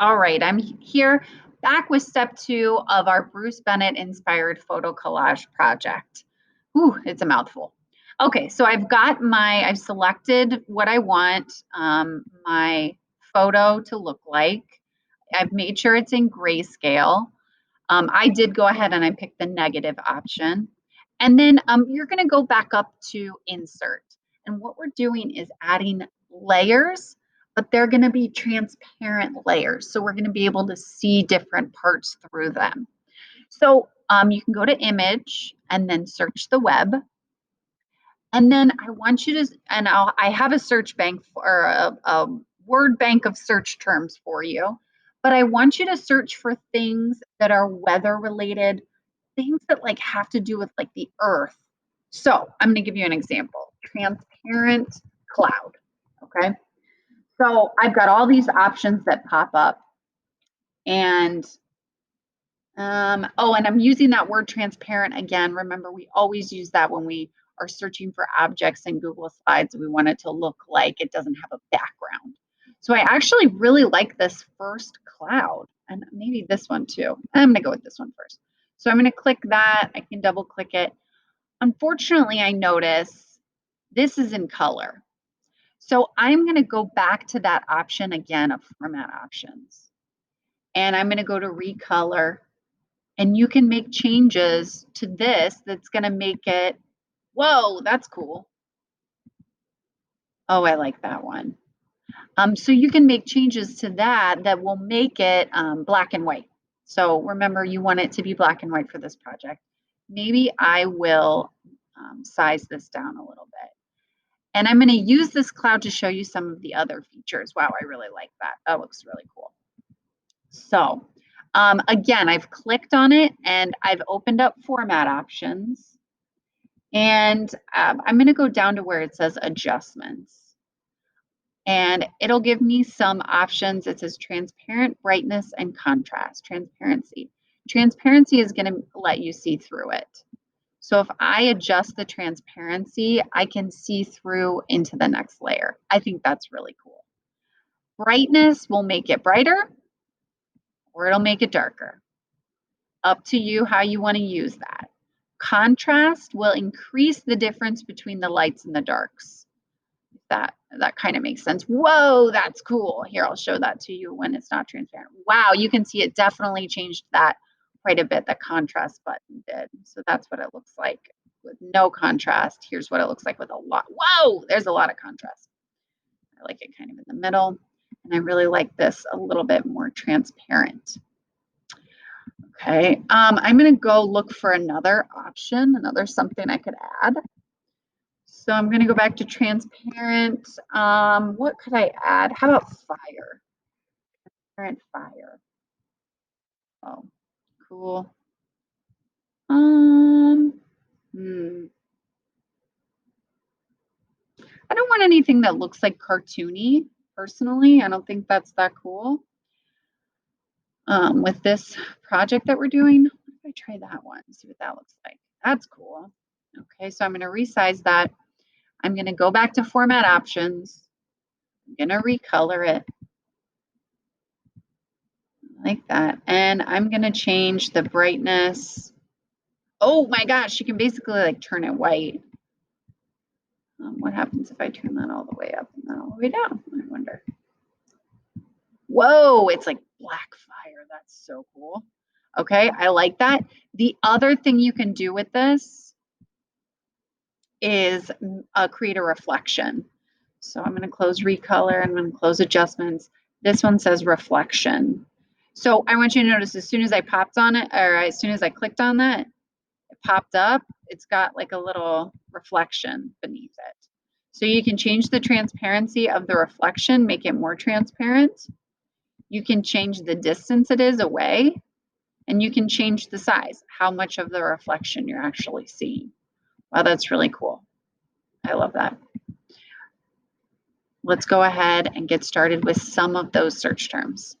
All right, I'm here back with step 2 of our Bruce Bennett-inspired photocollage project. Ooh, it's a mouthful. Okay, so I've selected what I want my photo to look like. I've made sure it's in grayscale. I did go ahead and I picked the negative option. And then you're gonna go back up to insert. And what we're doing is adding layers, but they're gonna be transparent layers. So we're gonna be able to see different parts through them. So you can go to image and then search the web. And then I want you to, and I have a search bank or a word bank of search terms for you, but I want you to search for things that are weather related, things that like have to do with like the earth. So I'm going to give you an example, transparent cloud. Okay. So I've got all these options that pop up and oh, and I'm using that word transparent again. Remember, we always use that when we are searching for objects in Google Slides. We want it to look like it doesn't have a background. So I actually really like this first cloud, and maybe this one too. I'm going to go with this one first. So I'm going to click that. I can double click it. Unfortunately, I notice this is in color. So I'm going to go back to that option again of format options. And I'm going to go to recolor. And you can make changes to this that's going to make it, whoa, that's cool. Oh, I like that one. So you can make changes to that will make it black and white. So remember, you want it to be black and white for this project. Maybe I will size this down a little bit. And I'm going to use this cloud to show you some of the other features. Wow, I really like that. That looks really cool. So again, I've clicked on it and I've opened up format options. And I'm going to go down to where it says adjustments. And it'll give me some options. It says transparent, brightness, and contrast, transparency. Transparency is going to let you see through it. So if I adjust the transparency, I can see through into the next layer. I think that's really cool. Brightness will make it brighter or it'll make it darker. Up to you how you want to use that. Contrast will increase the difference between the lights and the darks. That kind of makes sense. Whoa, that's cool. Here, I'll show that to you when it's not transparent. Wow, you can see it definitely changed that quite a bit, the contrast button did. So that's what it looks like with no contrast. Here's what it looks like with a lot. Whoa, there's a lot of contrast. I like it kind of in the middle. And I really like this a little bit more transparent. Okay, I'm going to go look for another option, another something I could add. So I'm going to go back to transparent. What could I add? How about fire? Transparent fire. Oh, cool. I don't want anything that looks like cartoony, personally. I don't think that's that cool. With this project that we're doing, what if I try that one, see what that looks like? That's cool. Okay, so I'm going to resize that. I'm going to go back to format options. I'm going to recolor it like that. And I'm going to change the brightness. Oh my gosh, you can basically like turn it white. What happens if I turn that all the way up and then all the way down? I wonder. Whoa, it's like black fire. That's so cool. Okay, I like that. The other thing you can do with this is create a reflection. So I'm going to close recolor. I'm going to close adjustments. This one says reflection. So I want you to notice as soon as I popped on it, or as soon as I clicked on that, it popped up. It's got like a little reflection beneath it. So you can change the transparency of the reflection, make it more transparent. You can change the distance it is away, and you can change the size, how much of the reflection you're actually seeing. Wow, that's really cool. I love that. Let's go ahead and get started with some of those search terms.